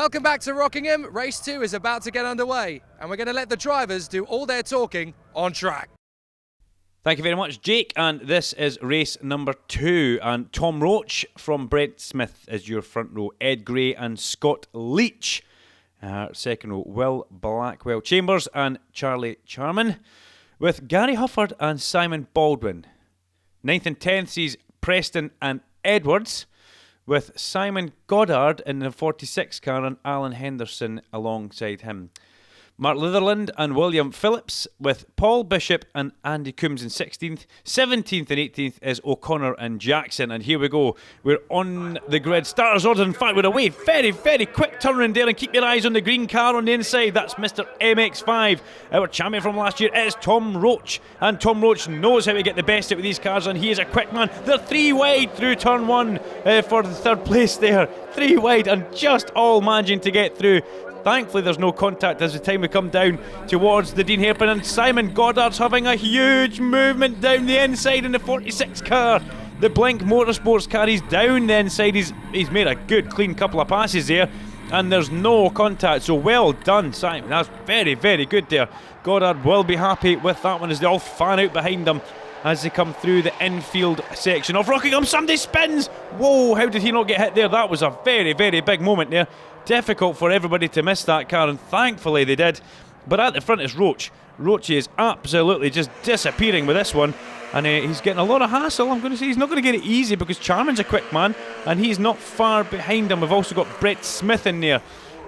Welcome back to Rockingham. Race 2 is about to get underway, and we're going to let the drivers do all their talking on track. Thank you very much, Jake, and this is race number 2, and Tom Roach from Brett Smith is your front row, Ed Gray and Scott Leach. Second row, Will Blackwell Chambers and Charlie Charman, with Gary Hufford and Simon Baldwin. 9th and 10th sees Preston and Edwards, with Simon Goddard in the 46 car and Alan Henderson alongside him. Mark Litherland and William Phillips, with Paul Bishop and Andy Coombs in 16th. 17th and 18th is O'Connor and Jackson. And here we go. We're on the grid. Starters order. In fact, we're away. Very, very quick turnaround there. And keep your eyes on the green car on the inside. That's Mr. MX-5. Our champion from last year is Tom Roach. And Tom Roach knows how to get the best out of these cars. And he is a quick man. They're 3 wide through turn 1 for the 3rd place there. 3 wide and just all managing to get through. Thankfully there's no contact as the time we come down towards the Dean Hairpin, and Simon Goddard's having a huge movement down the inside in the 46 car. The Blink Motorsports car, he's down the inside, he's made a good clean couple of passes there, and there's no contact, so well done Simon, that's very, very good there. Goddard will be happy with that one as they all fan out behind him as they come through the infield section of Rockingham. Somebody spins! Whoa, how did he not get hit there? That was a very, very big moment there. Difficult for everybody to miss that car, and thankfully they did. But at the front is Roach. Roach is absolutely just disappearing with this one, and he's getting a lot of hassle. I'm going to say he's not going to get it easy because Charman's a quick man and he's not far behind him. We've also got Brett Smith in there,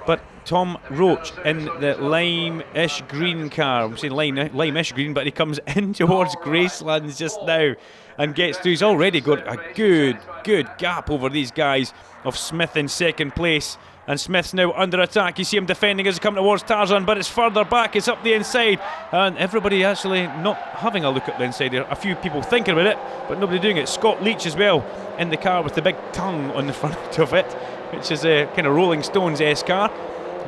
but Tom Roach in the lime-ish green car. I'm saying lime-ish green, but he comes in towards Gracelands just now and gets through. He's already got a good gap over these guys of Smith in 2nd place. And Smith's now under attack. You see him defending as he comes towards Tarzan, but it's further back, it's up the inside. And everybody actually not having a look at the inside there. A few people thinking about it, but nobody doing it. Scott Leach as well in the car with the big tongue on the front of it, which is a kind of Rolling Stones-esque car.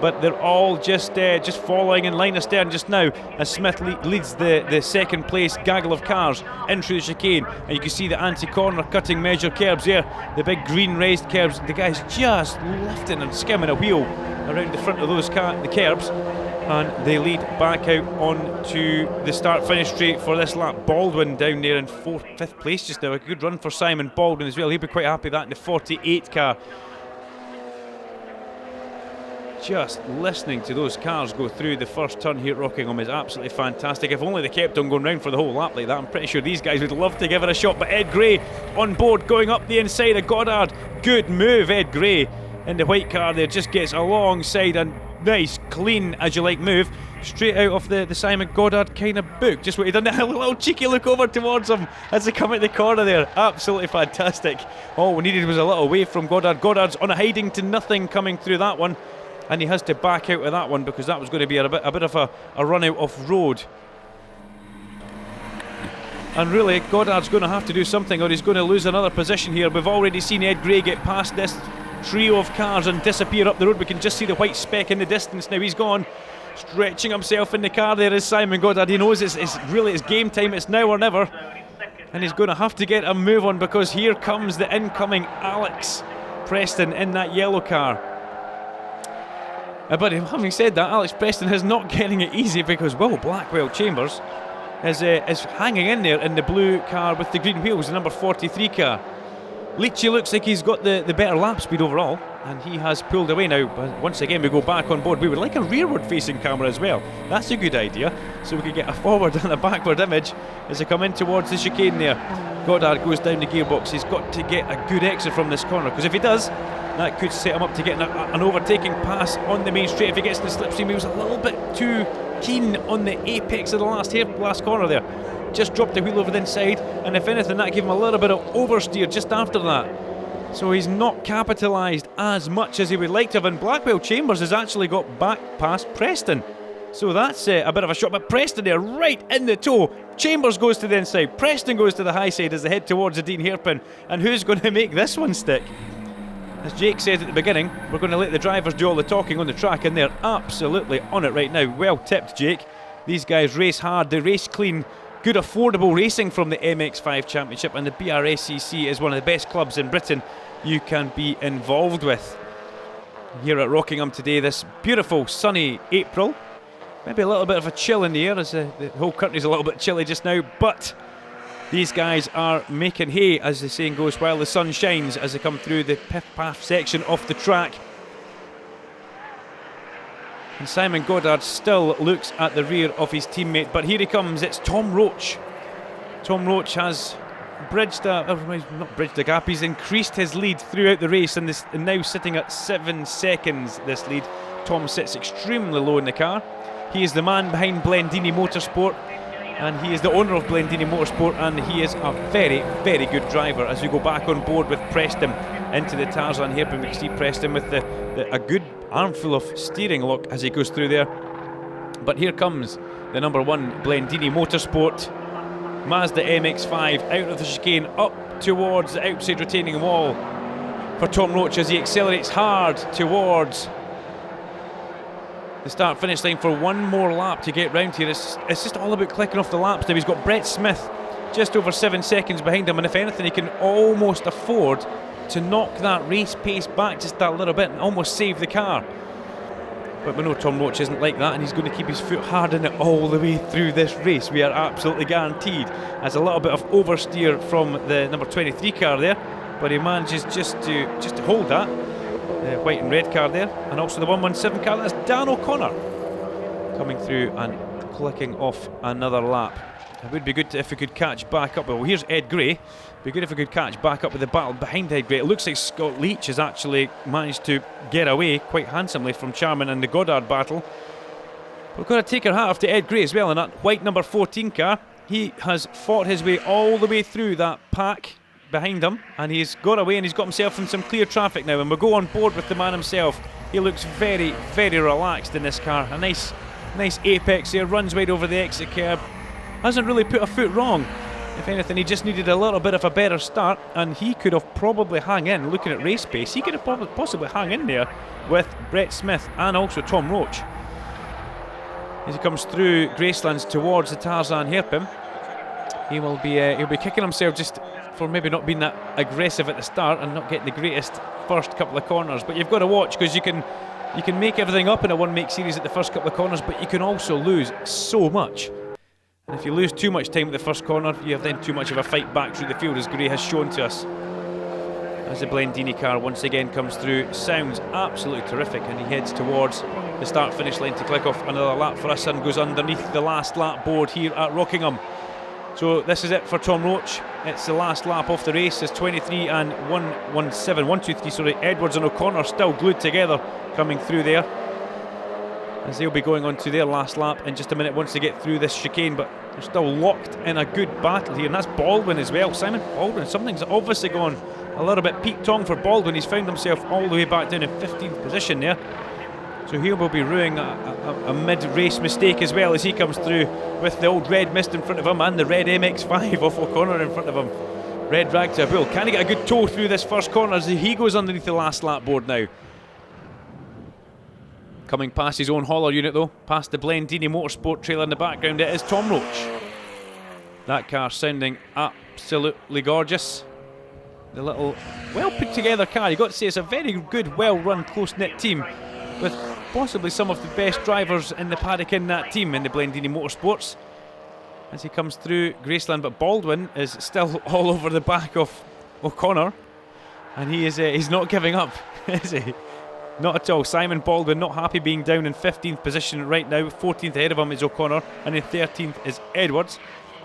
But they're all just following in line of stern just now as Smith leads the 2nd place gaggle of cars in through the chicane, and you can see the anti-corner cutting measure curbs there, the big green raised curbs. The guy's just lifting and skimming a wheel around the front of those the curbs, and they lead back out onto the start-finish straight for this lap. Baldwin down there in 5th place just now. A good run for Simon Baldwin as well. He'll be quite happy with that in the 48 car. Just listening to those cars go through the first turn here at Rockingham is absolutely fantastic. If only they kept on going round for the whole lap like that, I'm pretty sure these guys would love to give it a shot. But Ed Gray on board, going up the inside of Goddard. Good move, Ed Gray in the white car there, just gets alongside, and nice, clean, as you like move, straight out of the Simon Goddard kind of book. Just what he done, a little cheeky look over towards him as they come out the corner there. Absolutely fantastic. All we needed was a little wave from Goddard. Goddard's on a hiding to nothing coming through that one, and he has to back out of that one because that was going to be a bit of a run out of road. And really, Goddard's going to have to do something or he's going to lose another position here. We've already seen Ed Gray get past this trio of cars and disappear up the road. We can just see the white speck in the distance now. He's gone, stretching himself in the car. There is Simon Goddard. He knows it's really game time. It's now or never. And he's going to have to get a move on because here comes the incoming Alex Preston in that yellow car. But having said that, Alex Preston is not getting it easy because Will Blackwell Chambers is hanging in there in the blue car with the green wheels, the number 43 car. Leachy looks like he's got the better lap speed overall, and he has pulled away now. But once again, we go back on board. We would like a rearward facing camera as well. That's a good idea, so we could get a forward and a backward image as they come in towards the chicane there. Goddard goes down the gearbox. He's got to get a good exit from this corner, because if he does, that could set him up to get an overtaking pass on the main straight. If he gets in the slipstream, he was a little bit too keen on the apex of the last corner there. Just dropped the wheel over the inside, and if anything, that gave him a little bit of oversteer just after that. So he's not capitalised as much as he would like to have, and Blackwell Chambers has actually got back past Preston. So that's a bit of a shot, but Preston there right in the toe. Chambers goes to the inside, Preston goes to the high side as they head towards the Dean Hairpin. And who's going to make this one stick? As Jake said at the beginning, we're going to let the drivers do all the talking on the track, and they're absolutely on it right now. Well tipped, Jake. These guys race hard, they race clean. Good affordable racing from the MX-5 Championship, and the BRSCC is one of the best clubs in Britain you can be involved with. here at Rockingham today, this beautiful sunny April. Maybe a little bit of a chill in the air as the whole country's a little bit chilly just now, but these guys are making hay, as the saying goes, while the sun shines, as they come through the piff-paff section off the track. And Simon Goddard still looks at the rear of his teammate, but here he comes. It's Tom Roach. Tom Roach has not bridged the gap, he's increased his lead throughout the race, and now sitting at 7 seconds, this lead. Tom sits extremely low in the car. He is the man behind Blendini Motorsport, and he is the owner of Blendini Motorsport, and he is a very, very good driver. As we go back on board with Preston into the Tarzan hairpin, we can see Preston with a good armful of steering lock as he goes through there. But here comes the number 1 Blendini Motorsport Mazda MX-5 out of the chicane up towards the outside retaining wall for Tom Roach as he accelerates hard towards the start-finish line for one more lap to get round here. It's just all about clicking off the laps now. He's got Brett Smith just over 7 seconds behind him, and if anything, he can almost afford to knock that race pace back just that little bit and almost save the car. But we know Tom Roach isn't like that, and he's going to keep his foot hard in it all the way through this race. We are absolutely guaranteed. As a little bit of oversteer from the number 23 car there, but he manages just to hold that. The white and red car there, and also the 117 car. That's Dan O'Connor coming through and clicking off another lap. It would be good if we could catch back up. Well, here's Ed Gray. It'd be good if we could catch back up with the battle behind Ed Gray. It looks like Scott Leach has actually managed to get away quite handsomely from Charman and the Goddard battle. We've got to take our hat off to Ed Gray as well in that white number 14 car. He has fought his way all the way through that pack behind him, and he's got away and he's got himself in some clear traffic now, and we'll go on board with the man himself. He looks very, very relaxed in this car. A nice apex here, runs wide over the exit curb, hasn't really put a foot wrong. If anything, he just needed a little bit of a better start, and he could have probably hung in. Looking at race pace, he could have possibly hung in there with Brett Smith and also Tom Roach. As he comes through Gracelands towards the Tarzan hairpin, he'll be kicking himself just for maybe not being that aggressive at the start and not getting the greatest first couple of corners. But you've got to watch, because you can make everything up in a one-make series at the first couple of corners, but you can also lose so much. And if you lose too much time at the first corner, you have then too much of a fight back through the field, as Gray has shown to us. As the Blendini car once again comes through, sounds absolutely terrific, and he heads towards the start-finish line to click off another lap for us and goes underneath the last lap board here at Rockingham. So this is it for Tom Roach. It's the last lap of the race. It's 23 and 123, Edwards and O'Connor still glued together coming through there, as they'll be going on to their last lap in just a minute once they get through this chicane. But they're still locked in a good battle here, and that's Baldwin as well. Simon Baldwin, something's obviously gone a little bit Pete Tong for Baldwin. He's found himself all the way back down in 15th position there, so he will be ruining a mid-race mistake as well, as he comes through with the old red mist in front of him and the red MX-5 off O'Connor in front of him. Red rag to a bull. Can he get a good toe through this first corner as he goes underneath the last lap board now? Coming past his own hauler unit though, past the Blendini Motorsport trailer in the background, it is Tom Roach. That car sounding absolutely gorgeous. The little well put together car, you've got to say it's a very good, well run, close knit team, with possibly some of the best drivers in the paddock in that team in the Blendini Motorsports. As he comes through Graceland, but Baldwin is still all over the back of O'Connor, and he's not giving up, is he? Not at all. Simon Baldwin not happy being down in 15th position right now. 14th ahead of him is O'Connor, and in 13th is Edwards,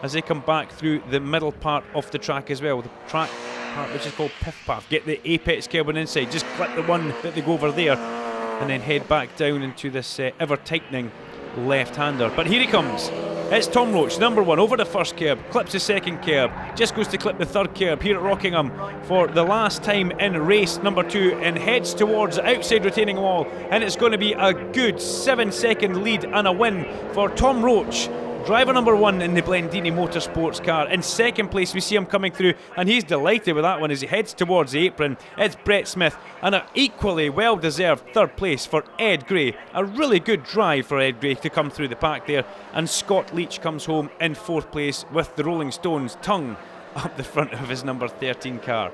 as they come back through the middle part of the track as well. The track part which is called Piff Path. Get the apex curb on inside, just clip the one that they go over there, and then head back down into this ever tightening left-hander. But here he comes. It's Tom Roach, number 1, over the first curb, clips the second curb, just goes to clip the third curb here at Rockingham for the last time in race number 2, and heads towards the outside retaining wall, and it's going to be a good 7-second lead and a win for Tom Roach, driver number 1 in the Blendini Motorsports car. In second place we see him coming through, and he's delighted with that one as he heads towards the apron. It's Brett Smith, and an equally well deserved third place for Ed Gray. A really good drive for Ed Gray to come through the pack there, and Scott Leach comes home in fourth place with the Rolling Stones tongue up the front of his number 13 car.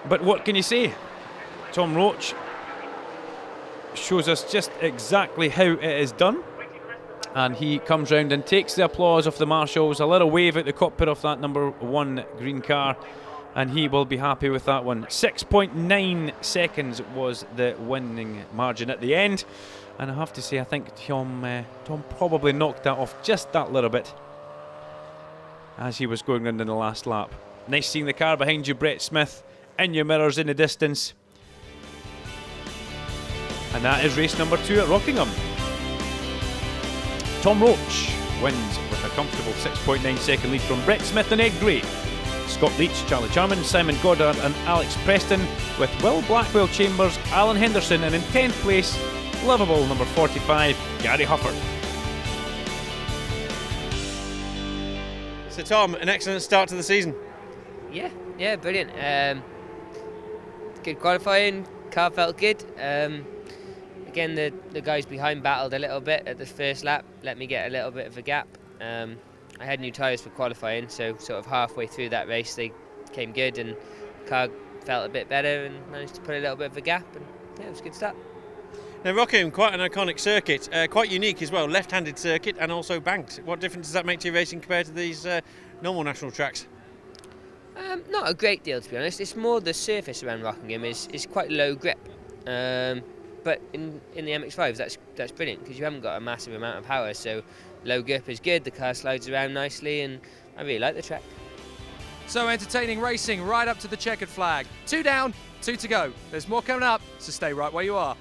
But what can you say? Tom Roach shows us just exactly how it is done. And he comes round and takes the applause of the marshals. A little wave at the cockpit of that number 1 green car, and he will be happy with that one. 6.9 seconds was the winning margin at the end. And I have to say, I think Tom probably knocked that off just that little bit as he was going round in the last lap. Nice seeing the car behind you, Brett Smith, in your mirrors in the distance. And that is race number 2 at Rockingham. Tom Roach wins with a comfortable 6.9 second lead from Brett Smith and Ed Gray. Scott Leach, Charlie Charman, Simon Goddard and Alex Preston, with Will Blackwell Chambers, Alan Henderson, and in 10th place, lovable number 45, Gary Hufford. So Tom, an excellent start to the season. Yeah, brilliant. Good qualifying, car felt good. Again, the guys behind battled a little bit at the first lap, let me get a little bit of a gap. I had new tyres for qualifying, so sort of halfway through that race they came good and the car felt a bit better and managed to put a little bit of a gap, and yeah, it was a good start. Now Rockingham, quite an iconic circuit, quite unique as well, left-handed circuit and also banked. What difference does that make to your racing compared to these normal national tracks? Not a great deal, to be honest. It's more the surface around Rockingham is quite low grip. But in the MX-5s, that's brilliant because you haven't got a massive amount of power, so low grip is good, the car slides around nicely, and I really like the track. So entertaining racing right up to the checkered flag. 2 down, 2 to go. There's more coming up, so stay right where you are.